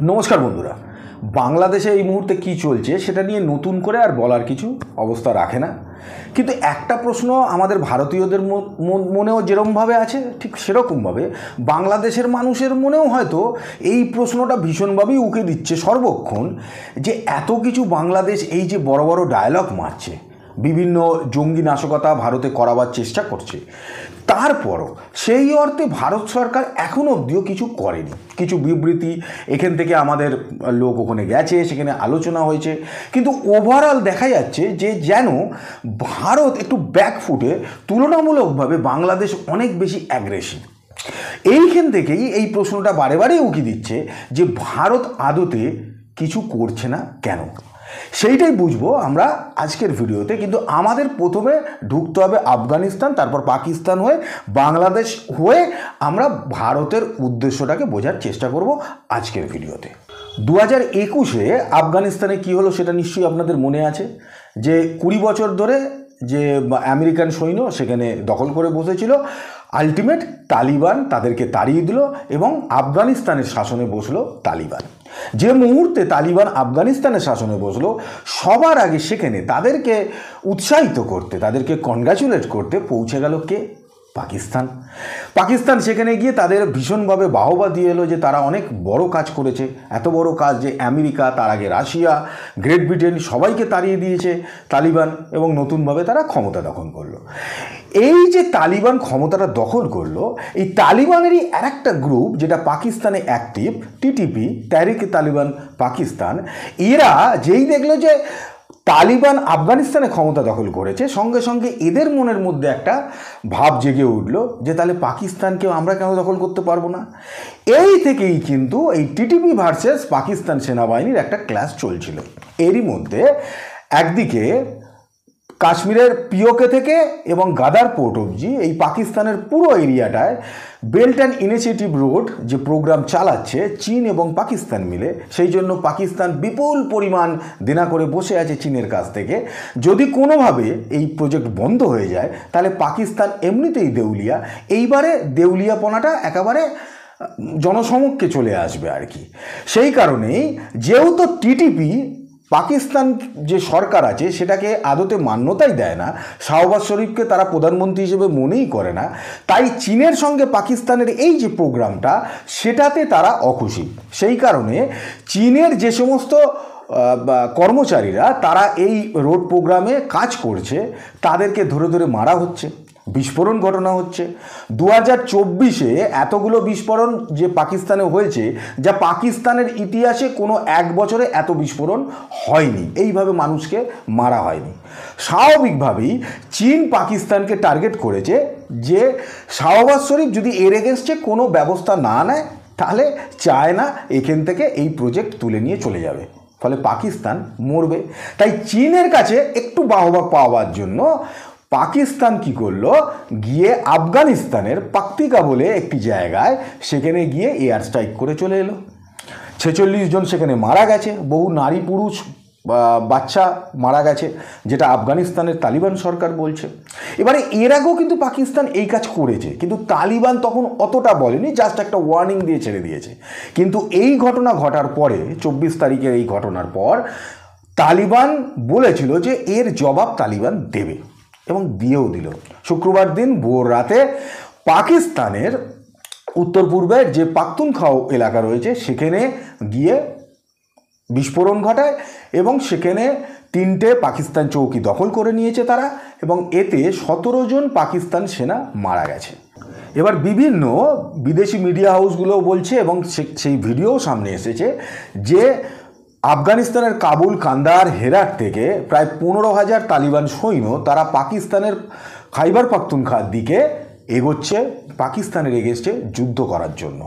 নমস্কার বন্ধুরা। বাংলাদেশে এই মুহূর্তে কি চলছে সেটা নিয়ে নতুন করে আর বলার কিছু অবস্থা রাখে না, কিন্তু একটা প্রশ্ন আমাদের ভারতীয়দের মনেও যেরকমভাবে আছে ঠিক সেরকমভাবে বাংলাদেশের মানুষের মনেও হয়তো এই প্রশ্নটা ভীষণভাবেই উকে দিচ্ছে সর্বক্ষণ, যে এত কিছু বাংলাদেশ এই যে বড় বড় ডায়লগ মারছে, বিভিন্ন জঙ্গি নাশকতা ভারতে করাবার চেষ্টা করছে, তারপরও সেই অর্থে ভারত সরকার এখনও অবধিও কিছু করেনি। কিছু বিবৃতি এখান থেকে আমাদের লোক ওখানে গেছে, সেখানে আলোচনা হয়েছে, কিন্তু ওভারঅল দেখা যাচ্ছে যে যেন ভারত একটু ব্যাকফুটে, তুলনামূলকভাবে বাংলাদেশ অনেক বেশি অ্যাগ্রেসিভ। এইখান থেকেই এই প্রশ্নটা বারে বারে উকি দিচ্ছে যে ভারত আদতে কিছু করছে না কেন, সেইটাই বুঝবো আমরা আজকের ভিডিওতে। কিন্তু আমাদের প্রথমে ঢুকতে হবে আফগানিস্তান, তারপর পাকিস্তান হয়ে বাংলাদেশ হয়ে আমরা ভারতের উদ্দেশ্যটাকে বোঝার চেষ্টা করব আজকের ভিডিওতে। 2021-এ আফগানিস্তানে কি হলো সেটা নিশ্চয়ই আপনাদের মনে আছে, যে 20 বছর ধরে যে আমেরিকান সৈন্য সেখানে দখল করে বসেছিল, আলটিমেট তালিবান তাদেরকে তাড়িয়ে দিল এবং আফগানিস্তানের শাসনে বসলো তালিবান। যে মুহূর্তে তালিবান আফগানিস্তানের শাসনে বসলো, সবার আগে সেখানে তাদেরকে উৎসাহিত করতে, তাদেরকে কনগ্র্যাচুলেট করতে পৌঁছে গেল কে? পাকিস্তান সেখানে গিয়ে তাদের ভীষণভাবে বাহবা দিয়ে এলো যে তারা অনেক বড় কাজ করেছে, এত বড় কাজ যে আমেরিকা, তার আগে রাশিয়া, গ্রেট ব্রিটেন সবাইকে তাড়িয়ে দিয়েছে তালিবান, এবং নতুনভাবে তারা ক্ষমতা দখল করলো। এই যে তালিবান ক্ষমতাটা দখল করলো, এই তালিবানেরই আরেকটা গ্রুপ যেটা পাকিস্তানে অ্যাক্টিভ, টিটিপি, তাহরিক তালিবান পাকিস্তান, এরা যেই দেখলো যে তালিবান আফগানিস্তানে ক্ষমতা দখল করেছে, সঙ্গে সঙ্গে এদের মনের মধ্যে একটা ভাব জেগে উঠলো যে তাহলে পাকিস্তানকেও আমরা কেন দখল করতে পারবো না। এই থেকেই কিন্তু এই টিটিপি ভার্সেস পাকিস্তান সেনাবাহিনীর একটা ক্লাশ চলছিল। এরই মধ্যে একদিকে কাশ্মীরের পিওকে থেকে এবং গাদার পোর্ট অবধি এই পাকিস্তানের পুরো এরিয়াটায় বেল্ট অ্যান্ড ইনিশিয়েটিভ রোড যে প্রোগ্রাম চালাচ্ছে চীন এবং পাকিস্তান মিলে, সেই জন্য পাকিস্তান বিপুল পরিমাণ দেনা করে বসে আছে চীনের কাছ থেকে। যদি কোনোভাবে এই প্রজেক্ট বন্ধ হয়ে যায় তাহলে পাকিস্তান এমনিতেই দেউলিয়া, এইবারে দেউলিয়াপনাটা একেবারে জনসমক্ষে চলে আসবে আর কি। সেই কারণেই যেহেতু টিটিপি পাকিস্তান যে সরকার আছে সেটাকে আদতে মান্যতাই দেয় না, শাহবাজ শরীফকে তারা প্রধানমন্ত্রী হিসেবে মনেই করে না, তাই চীনের সঙ্গে পাকিস্তানের এই যে প্রোগ্রামটা সেটাতে তারা অখুশি। সেই কারণে চীনের যে সমস্ত কর্মচারীরা তারা এই রোড প্রোগ্রামে কাজ করছে তাদেরকে ধরে ধরে মারা হচ্ছে, বিস্ফোরণ ঘটনা হচ্ছে। 2024-এ এতগুলো বিস্ফোরণ যে পাকিস্তানে হয়েছে, যা পাকিস্তানের ইতিহাসে কোনো এক বছরে এত বিস্ফোরণ হয়নি, এইভাবে মানুষকে মারা হয়নি। স্বাভাবিকভাবেই চীন পাকিস্তানকে টার্গেট করেছে যে শাহবাজ শরীফ যদি এর এগেনস্টে কোনো ব্যবস্থা না নেয় তাহলে চায় না এখান থেকে এই প্রজেক্ট তুলে নিয়ে চলে যাবে, ফলে পাকিস্তান মরবে। তাই চীনের কাছে একটু বাহবা পাওয়ার জন্য পাকিস্তান কি করলো, গিয়ে আফগানিস্তানের পাকতিকা বলে একটি জায়গায় সেখানে গিয়ে এয়ার স্ট্রাইক করে চলে এলো। 46 জন সেখানে মারা গেছে, বহু নারী পুরুষ বাচ্চা মারা গেছে, যেটা আফগানিস্তানের তালিবান সরকার বলছে। এবারে এর আগেও কিন্তু পাকিস্তান এই কাজ করেছে, কিন্তু তালিবান তখন অতটা বলেনি, জাস্ট একটা ওয়ার্নিং দিয়ে ছেড়ে দিয়েছে। কিন্তু এই ঘটনা ঘটার পরে, 24 তারিখের এই ঘটনার পর তালিবান বলেছিল যে এর জবাব তালিবান দেবে, এবং দিয়েও দিল। শুক্রবার দিন ভোর রাতে পাকিস্তানের উত্তর পূর্বের যে পাখতুনখাও এলাকা রয়েছে সেখানে গিয়ে বিস্ফোরণ ঘটায়, এবং সেখানে 3টে পাকিস্তান চৌকি দখল করে নিয়েছে তারা, এবং এতে 17 জন পাকিস্তান সেনা মারা গেছে। এবার বিভিন্ন বিদেশি মিডিয়া হাউসগুলো বলছে, এবং সেই ভিডিও সামনে এসেছে, যে আফগানিস্তানের কাবুল, কান্দাহার, হেরাত থেকে প্রায় 15,000 তালিবান সৈন্য তারা পাকিস্তানের খাইবার পাখতুনখার দিকে এগোচ্ছে পাকিস্তানের এগেনস্টে যুদ্ধ করার জন্য।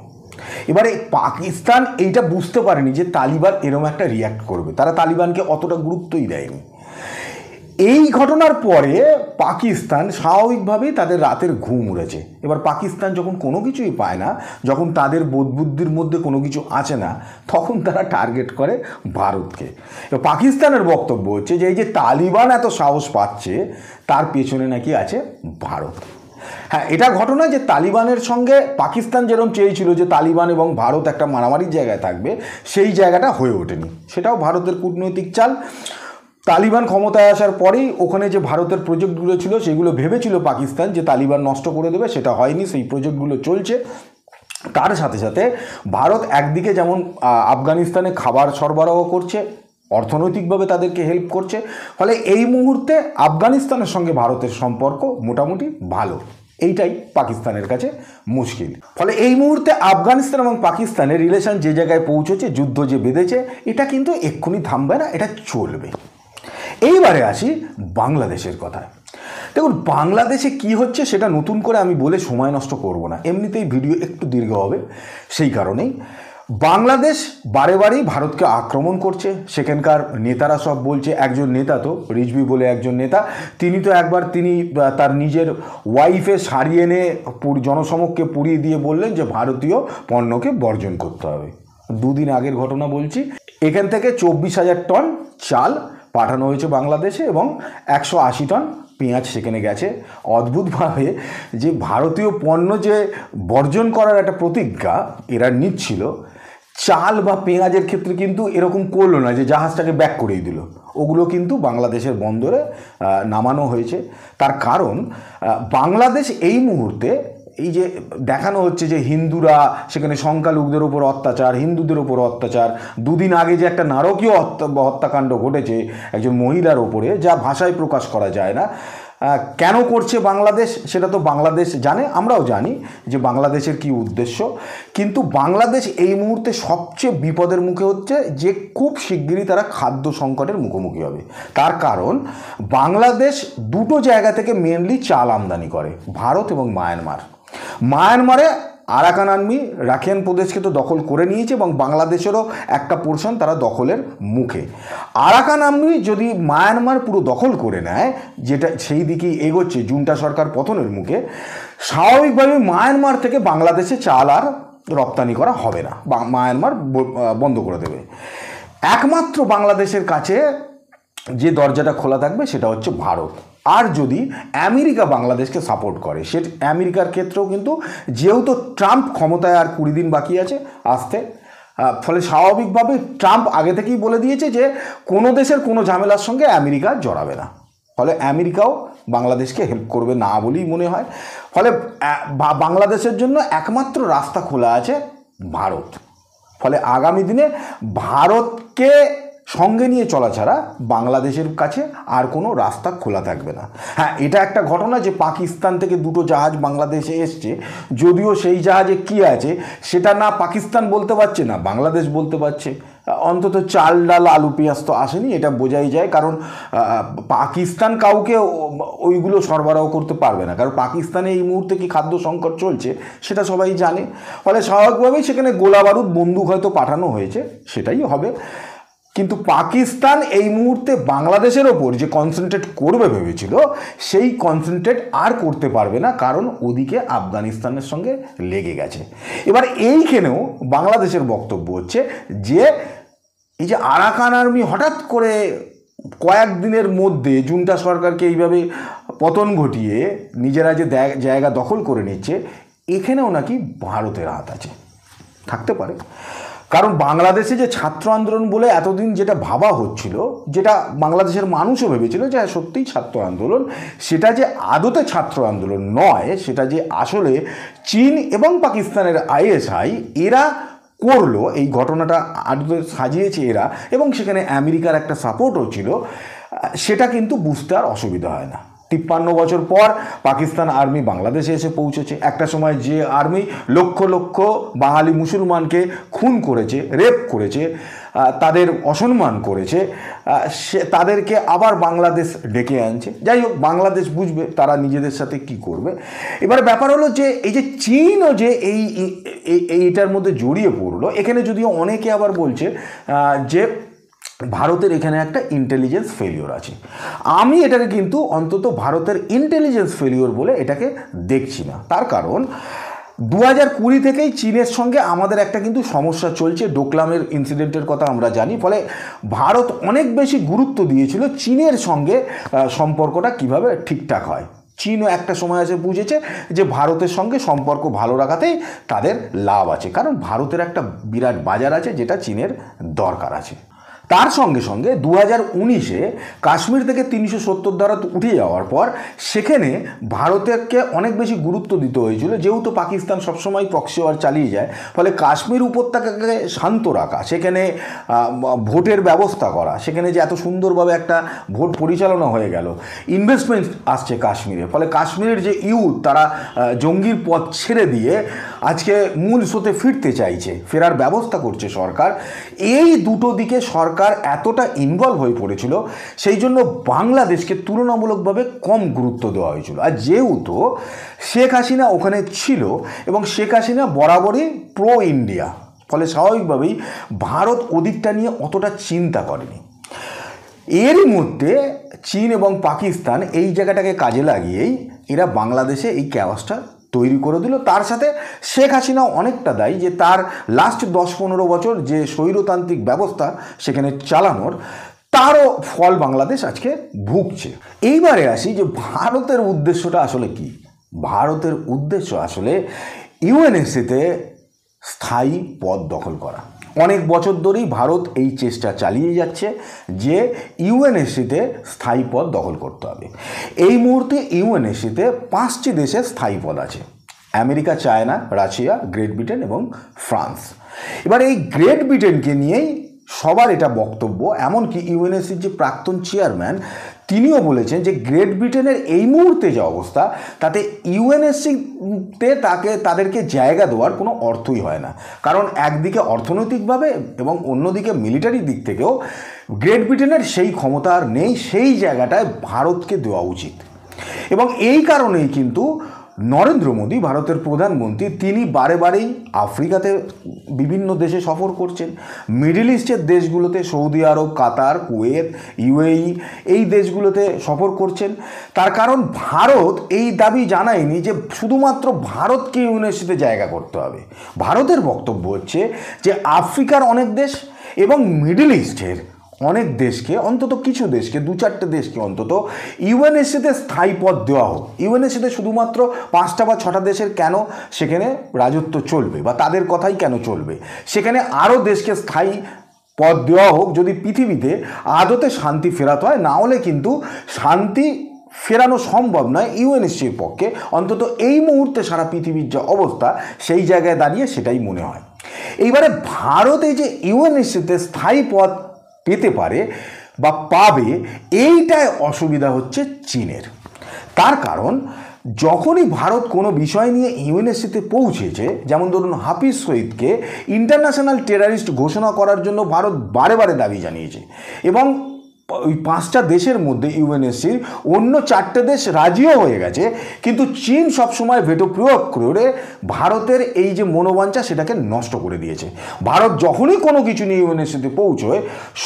এবারে পাকিস্তান এইটা বুঝতে পারেনি যে তালিবান এরকম একটা রিয়্যাক্ট করবে, তারা তালিবানকে অতটা গুরুত্বই দেয়নি। এই ঘটনার পরে পাকিস্তান স্বাভাবিকভাবেই তাদের রাতের ঘুম উড়েছে। এবার পাকিস্তান যখন কোনো কিছুই পায় না, যখন তাদের বোধবুদ্ধির মধ্যে কোনো কিছু আছে না, তখন তারা টার্গেট করে ভারতকে। এবার পাকিস্তানের বক্তব্য হচ্ছে যে এই যে তালিবান এত সাহস পাচ্ছে তার পেছনে নাকি আছে ভারত। হ্যাঁ, এটা ঘটনা যে তালিবানের সঙ্গে পাকিস্তান যেরকম চেয়েছিল যে তালিবান এবং ভারত একটা মারামারির জায়গায় থাকবে, সেই জায়গাটা হয়ে ওঠেনি। সেটাও ভারতের কূটনৈতিক চাল। তালিবান ক্ষমতায় আসার পরেই ওখানে যে ভারতের প্রজেক্টগুলো ছিল সেগুলো ভেবেছিল পাকিস্তান যে তালিবান নষ্ট করে দেবে, সেটা হয়নি, সেই প্রজেক্টগুলো চলছে। তার সাথে সাথে ভারত একদিকে যেমন আফগানিস্তানে খাবার সরবরাহ করছে, অর্থনৈতিকভাবে তাদেরকে হেল্প করছে, ফলে এই মুহূর্তে আফগানিস্তানের সঙ্গে ভারতের সম্পর্ক মোটামুটি ভালো। এইটাই পাকিস্তানের কাছে মুশকিল। ফলে এই মুহূর্তে আফগানিস্তান এবং পাকিস্তানের রিলেশন যে জায়গায় পৌঁছেছে, যুদ্ধ যে বেঁধেছে, এটা কিন্তু এক্ষুনি থামবে না, এটা চলবে। এইবারে আসি বাংলাদেশের কথায়। দেখুন, বাংলাদেশে কি হচ্ছে সেটা নতুন করে আমি বলে সময় নষ্ট করব না, এমনিতেই ভিডিও একটু দীর্ঘ হবে। সেই কারণেই বাংলাদেশ বারে বারেই ভারতকে আক্রমণ করছে। সেখানকার নেতারা সব বলছে, একজন নেতা তো রিজভি বলে একজন নেতা, তিনি তো একবার তার নিজের ওয়াইফে সারিয়ে এনে জনসমক্ষে পুড়িয়ে দিয়ে বললেন যে ভারতীয় পণ্যকে বর্জন করতে হবে। দুদিন আগের ঘটনা বলছি। এখান থেকে 24,000 টন চাল পাঠানো হয়েছে বাংলাদেশে এবং 180 টন পেঁয়াজ সেখানে গেছে। অদ্ভুতভাবে যে ভারতীয় পণ্য যে বর্জন করার একটা প্রতিজ্ঞা এরা নিচ্ছিল, চাল বা পেঁয়াজের ক্ষেত্রে কিন্তু এরকম করলো না যে জাহাজটাকে ব্যাক করিয়ে দিল, ওগুলো কিন্তু বাংলাদেশের বন্দরে নামানো হয়েছে। তার কারণ বাংলাদেশ এই মুহূর্তে এই যে দেখানো হচ্ছে যে হিন্দুরা সেখানে সংখ্যালঘুদের ওপর অত্যাচার, হিন্দুদের ওপর অত্যাচার, দুদিন আগে যে একটা নারকীয় হত্যাকাণ্ড ঘটেছে একজন মহিলার ওপরে, যা ভাষায় প্রকাশ করা যায় না। কেন করছে বাংলাদেশ সেটা তো বাংলাদেশ জানে, আমরাও জানি যে বাংলাদেশের কি উদ্দেশ্য। কিন্তু বাংলাদেশ এই মুহূর্তে সবচেয়ে বিপদের মুখে হচ্ছে যে খুব শিগগিরই তারা খাদ্য সংকটের মুখোমুখি হবে। তার কারণ বাংলাদেশ দুটো জায়গা থেকে মেনলি চাল আমদানি করে, ভারত এবং মায়ানমার। মায়ানমারে আরাকান আর্মি রাখিয়ান প্রদেশকে তো দখল করে নিয়েছে এবং বাংলাদেশেরও একটা পোর্শন তারা দখলের মুখে। আরাকান আর্মি যদি মায়ানমার পুরো দখল করে নেয়, যেটা সেই দিকেই এগোচ্ছে, জুন্টা সরকার পতনের মুখে, স্বাভাবিকভাবে মায়ানমার থেকে বাংলাদেশে চাল আর রপ্তানি করা হবে না, মায়ানমার বন্ধ করে দেবে। একমাত্র বাংলাদেশের কাছে যে দরজাটা খোলা থাকবে সেটা হচ্ছে ভারত। আর যদি আমেরিকা বাংলাদেশকে সাপোর্ট করে, সে আমেরিকার ক্ষেত্রেও কিন্তু যেহেতু ট্রাম্প ক্ষমতায় আর 20 দিন বাকি আছে আসতে, ফলে স্বাভাবিকভাবে ট্রাম্প আগে থেকেই বলে দিয়েছে যে কোনো দেশের কোনো ঝামেলার সঙ্গে আমেরিকা জড়াবে না। ফলে আমেরিকাও বাংলাদেশকে হেল্প করবে না বলেই মনে হয়। ফলে বাংলাদেশের জন্য একমাত্র রাস্তা খোলা আছে ভারত। ফলে আগামী দিনে ভারতকে সঙ্গে নিয়ে চলা ছাড়া বাংলাদেশের কাছে আর কোনো রাস্তা খোলা থাকবে না। হ্যাঁ, এটা একটা ঘটনা যে পাকিস্তান থেকে দুটো জাহাজ বাংলাদেশে এসছে, যদিও সেই জাহাজে কি আছে সেটা না পাকিস্তান বলতে পারছে না বাংলাদেশ বলতে পারছে। অন্তত চাল ডাল আলু পেঁয়াজ তো আসেনি, এটা বোঝাই যায়। কারণ পাকিস্তান কাউকে ওইগুলো সরবরাহ করতে পারবে না, কারণ পাকিস্তানে এই মুহূর্তে কি খাদ্য সংকট চলছে সেটা সবাই জানে। ফলে স্বাভাবিকভাবেই সেখানে গোলা বারুদ বন্দুক হয়তো পাঠানো হয়েছে, সেটাই হবে। কিন্তু পাকিস্তান এই মুহূর্তে বাংলাদেশের ওপর যে কনসেন্ট্রেট করবে ভেবেছিল, সেই কনসেন্ট্রেট আর করতে পারবে না, কারণ ওদিকে আফগানিস্তানের সঙ্গে লেগে গেছে। এবার এইখানেও বাংলাদেশের বক্তব্য হচ্ছে যে এই যে আরাকান আর্মি হঠাৎ করে কয়েকদিনের মধ্যে জুন্টা সরকারকে এইভাবে পতন ঘটিয়ে নিজেরা যে জায়গা দখল করে নিচ্ছে, এখানেও নাকি ভারতের হাত আছে, থাকতে পারে। কারণ বাংলাদেশে যে ছাত্র আন্দোলন বলে এতদিন যেটা ভাবা হচ্ছিল, যেটা বাংলাদেশের মানুষও ভেবেছিল যে সত্যিই ছাত্র আন্দোলন, সেটা যে আদতে ছাত্র আন্দোলন নয়, সেটা যে আসলে চীন এবং পাকিস্তানের আইএসআই এরা করলো, এই ঘটনাটা আদতে সাজিয়েছে এরা, এবং সেখানে আমেরিকার একটা সাপোর্টও ছিল, সেটা কিন্তু বুঝতে আর অসুবিধা হয় না। 53 বছর পর পাকিস্তান আর্মি বাংলাদেশে এসে পৌঁছেছে। একটা সময় যে আর্মি লক্ষ লক্ষ বাঙালি মুসলমানকে খুন করেছে, রেপ করেছে, তাদের অসম্মান করেছে, তাদেরকে আবার বাংলাদেশ ডেকে আনছে। যাই হোক, বাংলাদেশ বুঝবে তারা নিজেদের সাথে কি করবে। এবার ব্যাপার হলো যে এই যে চীনও যে এইটার মধ্যে জড়িয়ে পড়লো, এখানে যদিও অনেকে আবার বলছে যে ভারতের এখানে একটা ইন্টেলিজেন্স ফেলিওর আছে। আমি এটাকে কিন্তু অন্তত ভারতের ইন্টেলিজেন্স ফেলিওর বলে এটাকে দেখছি না। তার কারণ 2020 থেকেই চীনের সঙ্গে আমাদের একটা কিন্তু সমস্যা চলছে, ডোকলামের ইনসিডেন্টের কথা আমরা জানি। ফলে ভারত অনেক বেশি গুরুত্ব দিয়েছিল চীনের সঙ্গে সম্পর্কটা কিভাবে ঠিকঠাক হয়। চীনও একটা সময় এসে বুঝেছে যে ভারতের সঙ্গে সম্পর্ক ভালো রাখাতেই তাদের লাভ আছে, কারণ ভারতের একটা বিরাট বাজার আছে যেটা চীনের দরকার আছে। তার সঙ্গে সঙ্গে 2019-এ কাশ্মীর থেকে 370 ধারা উঠে যাওয়ার পর সেখানে ভারতকে অনেক বেশি গুরুত্ব দিতে হয়েছিল, যেহেতু পাকিস্তান সবসময় প্রক্সি ওয়ার চালিয়ে যায়। ফলে কাশ্মীর উপত্যকাকে শান্ত রাখা, সেখানে ভোটের ব্যবস্থা করা, সেখানে যে এত সুন্দরভাবে একটা ভোট পরিচালনা হয়ে গেল, ইনভেস্টমেন্ট আসছে কাশ্মীরে, ফলে কাশ্মীরের যে ইউথ তারা জঙ্গির পথ ছেড়ে দিয়ে আজকে মূল স্রোতে ফিরতে চাইছে, ফেরার ব্যবস্থা করছে সরকার। এই দুটো দিকে সরকার এতটা ইনভলভ হয়ে পড়েছিল, সেই জন্য বাংলাদেশকে তুলনামূলকভাবে কম গুরুত্ব দেওয়া হয়েছিল। আর যেহেতু শেখ হাসিনা ওখানে ছিল এবং শেখ হাসিনা বরাবরই প্রো ইন্ডিয়া, ফলে স্বাভাবিকভাবেই ভারত ওদিকটা নিয়ে অতটা চিন্তা করেনি। এরই মধ্যে চীন এবং পাকিস্তান এই জায়গাটাকে কাজে লাগিয়েই এরা বাংলাদেশে এই ক্যাওয়াসটা তৈরি করে দিল। তার সাথে শেখ হাসিনাও অনেকটা দায়ী, যে তার লাস্ট 10-15 বছর যে স্বৈরতান্ত্রিক ব্যবস্থা সেখানে চালানোর, তারও ফল বাংলাদেশ আজকে ভুগছে। এইবারে আসি যে ভারতের উদ্দেশ্যটা আসলে কি। ভারতের উদ্দেশ্য আসলে ইউএনএসসিতে স্থায়ী পদ দখল করা। অনেক বছর ধরেই ভারত এই চেষ্টা চালিয়ে যাচ্ছে যে ইউএনএসসিতে স্থায়ী পদ দখল করতে হবে। এই মুহূর্তে ইউএনএসসিতে 5টি দেশের স্থায়ী পদ আছে: America, China, Russia, great Britain এবং ফ্রান্স। এবার এই গ্রেট ব্রিটেনকে নিয়েই সবার এটা বক্তব্য, এমনকি ইউএনএসসির যে প্রাক্তন চেয়ারম্যান তিনিও বলেছেন যে গ্রেট ব্রিটেনের এই মুহূর্তে যে অবস্থা, তাতে ইউএনএসসিতে তাদেরকে জায়গা দেওয়ার কোনো অর্থই হয় না। কারণ একদিকে অর্থনৈতিকভাবে এবং অন্যদিকে মিলিটারি দিক থেকেও গ্রেট ব্রিটেনের সেই ক্ষমতা আর নেই, সেই জায়গাটায় ভারতকে দেওয়া উচিত। এবং এই কারণেই কিন্তু নরেন্দ্র মোদী, ভারতের প্রধানমন্ত্রী, তিনি বারেবারেই আফ্রিকাতে বিভিন্ন দেশে সফর করছেন, মিডল ইস্টের দেশগুলোতে, সৌদি আরব, কাতার, কুয়েত, ইউএই, এই দেশগুলোতে সফর করছেন। তার কারণ ভারত এই দাবি জানায়নি যে শুধুমাত্র ভারতকে ইউএনএসসিতে জায়গা করতে হবে। ভারতের বক্তব্য হচ্ছে যে আফ্রিকার অনেক দেশ এবং মিডল ইস্টের অনেক দেশকে, অন্তত কিছু দেশকে, 2-4টে দেশকে অন্তত ইউএনএসসিতে স্থায়ী পদ দেওয়া হোক। ইউএনএসসিতে শুধুমাত্র 5টা বা 6টা দেশের কেন সেখানে রাজত্ব চলবে বা তাদের কথাই কেন চলবে, সেখানে আরও দেশকে স্থায়ী পদ দেওয়া হোক, যদি পৃথিবীতে আদতে শান্তি ফেরাতে হয়। না হলে কিন্তু শান্তি ফেরানো সম্ভব নয় ইউএনএসসির পক্ষে। অন্তত এই মুহূর্তে সারা পৃথিবীর যে অবস্থা, সেই জায়গায় দাঁড়িয়ে সেটাই মনে হয়। এইবারে ভারতে যে ইউএনএসসিতে স্থায়ী পদ পেতে পারে বা পাবে, এইটাই অসুবিধা হচ্ছে চীনের। তার কারণ যখনই ভারত কোনো বিষয় নিয়ে ইউএনএসসিতে পৌঁছেছে, যেমন ধরুন হাফিজ সঈদকে ইন্টারন্যাশনাল টেররিস্ট ঘোষণা করার জন্য ভারত বারে বারে দাবি জানিয়েছে, এবং ওই 5টা দেশের মধ্যে ইউএনএসসির অন্য 4টে দেশ রাজিও হয়ে গেছে, কিন্তু চীন সবসময় ভেটো প্রয়োগ করে ভারতের এই যে মনোবাঞ্ছা সেটাকে নষ্ট করে দিয়েছে। ভারত যখনই কোনো কিছু নিয়ে ইউএনএসসিতে পৌঁছয়,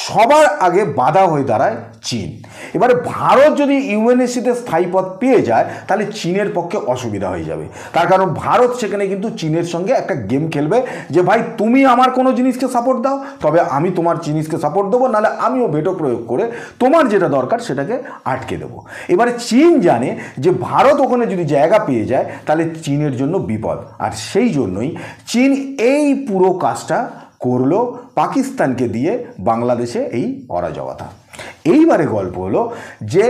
সবার আগে বাধা হয়ে দাঁড়ায় চীন। এবারে ভারত যদি ইউএনএসসিতে স্থায়ী পদ পেয়ে যায়, তাহলে চীনের পক্ষে অসুবিধা হয়ে যাবে। তার কারণ ভারত সেখানে কিন্তু চীনের সঙ্গে একটা গেম খেলবে যে ভাই তুমি আমার কোনো জিনিসকে সাপোর্ট দাও, তবে আমি তোমার জিনিসকে সাপোর্ট দেবো, নাহলে আমিও ভেটো প্রয়োগ করে তোমার যেটা দরকার সেটাকে আটকে দেবো। এবারে চীন জানে যে ভারত ওখানে যদি জায়গা পেয়ে যায় তাহলে চীনের জন্য বিপদ, আর সেই জন্যই চীন এই পুরো কাজটা করলো পাকিস্তানকে দিয়ে বাংলাদেশে এই অরাজকতা। এইবারে গল্প হলো যে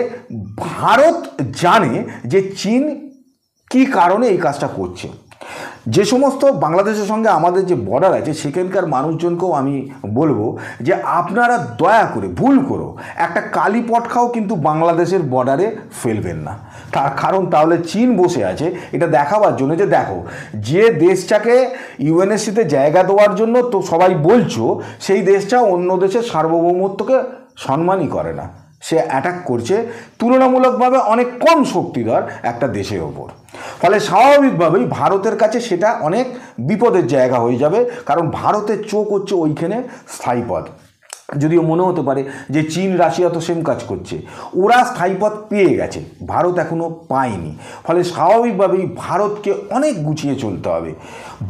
ভারত জানে যে চীন কি কারণে এই কাজটা করছে। যে সমস্ত বাংলাদেশের সঙ্গে আমাদের যে বর্ডার আছে, সেখানকার মানুষজনকেও আমি বলবো যে আপনারা দয়া করে ভুল করো একটা কালী পটকাও কিন্তু বাংলাদেশের বর্ডারে ফেলবেন না। তার কারণ তাহলে চীন বসে আছে এটা দেখাবার জন্য যে দেখো, যে দেশটাকে ইউএনএসসিতে জায়গা দেওয়ার জন্য তো সবাই বলছো, সেই দেশটা অন্য দেশের সার্বভৌমত্বকে সম্মানই করে না, সে অ্যাটাক করছে তুলনামূলকভাবে অনেক কম শক্তিধর একটা দেশের ওপর। ফলে স্বাভাবিকভাবেই ভারতের কাছে সেটা অনেক বিপদের জায়গা হয়ে যাবে, কারণ ভারতের চোখ হচ্ছে ওইখানে স্থায়ী পদ। যদিও মনে হতে পারে যে চীন, রাশিয়া তো সেম কাজ করছে, ওরা স্থায়ী পদ পেয়ে গেছে, ভারত এখনও পায়নি। ফলে স্বাভাবিকভাবেই ভারতকে অনেক গুছিয়ে চলতে হবে।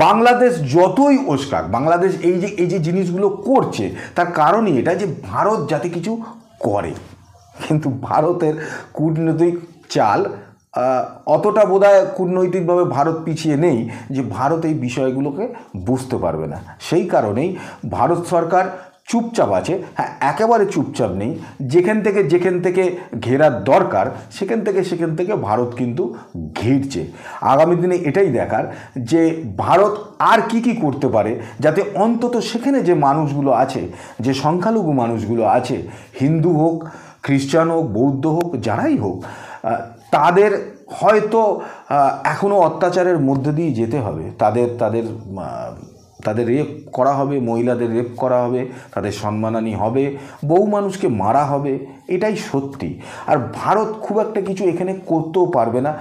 বাংলাদেশ যতই ওস্কাক, বাংলাদেশ এই যে জিনিসগুলো করছে তার কারণই এটা যে ভারত যাতে কিছু করে, কিন্তু ভারতের কূটনৈতিক চাল অতটা বোধহয় কূটনৈতিকভাবে ভারত পিছিয়ে নেই যে ভারত এই বিষয়গুলোকে বুঝতে পারবে না। সেই কারণেই ভারত সরকার চুপচাপ আছে। হ্যাঁ, একেবারে চুপচাপ নেই, যেখান থেকে ঘেরার দরকার সেখান থেকে ভারত কিন্তু ঘিরছে। আগামী দিনে এটাই দেখার যে ভারত আর কি করতে পারে, যাতে অন্তত সেখানে যে মানুষগুলো আছে, যে সংখ্যালঘু মানুষগুলো আছে, হিন্দু হোক, খ্রিস্টান হোক, বৌদ্ধ হোক, যারাই হোক, তাদের হয়তো এখনও অত্যাচারের মধ্যে দিয়ে যেতে হবে। তাদের রেপ করা হবে, মহিলাদের রেপ করা হবে, তাদের সম্মানহানি হবে, বহু মানুষকে মারা হবে, এটাই সত্যি। আর ভারত খুব একটা কিছু এখানে করতেও পারবে না।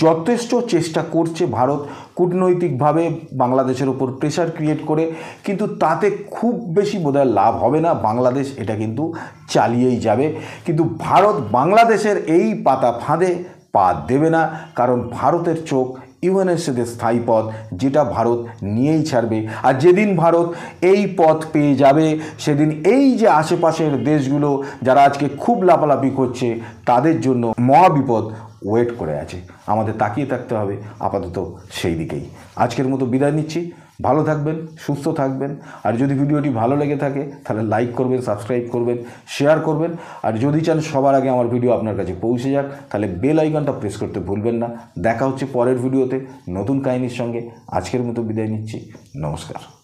যথেষ্ট চেষ্টা করছে ভারত কূটনৈতিকভাবে বাংলাদেশের ওপর প্রেশার ক্রিয়েট করে, কিন্তু তাতে খুব বেশি বোধহয় লাভ হবে না। বাংলাদেশ এটা কিন্তু চালিয়েই যাবে, কিন্তু ভারত বাংলাদেশের এই পাতা ফাঁদে পা দেবে না, কারণ ভারতের চোখ ইউএনের সাথে স্থায়ী পথ, যেটা ভারত নিয়েই ছাড়বে। আর যেদিন ভারত এই পথ পেয়ে যাবে, সেদিন এই যে আশেপাশের দেশগুলো যারা আজকে খুব লাফালাফি করছে, তাদের জন্য মহাবিপদ ওয়েট করে আছে। আমাদের তাকিয়ে থাকতে হবে আপাতত সেই দিকেই। আজকের মতো বিদায় নিচ্ছি। ভালো থাকবেন, সুস্থ থাকবেন। আর যদি ভিডিওটি ভালো লেগে থাকে তাহলে লাইক করবেন, সাবস্ক্রাইব করবেন, শেয়ার করবেন। আর যদি চান সবার আগে আমার ভিডিও আপনার কাছে পৌঁছে যাক, তাহলে বেল আইকনটা প্রেস করতে ভুলবেন না। দেখা হচ্ছে পরের ভিডিওতে নতুন কাহিনীর সঙ্গে। আজকের মতো বিদায় নিচ্ছি। নমস্কার।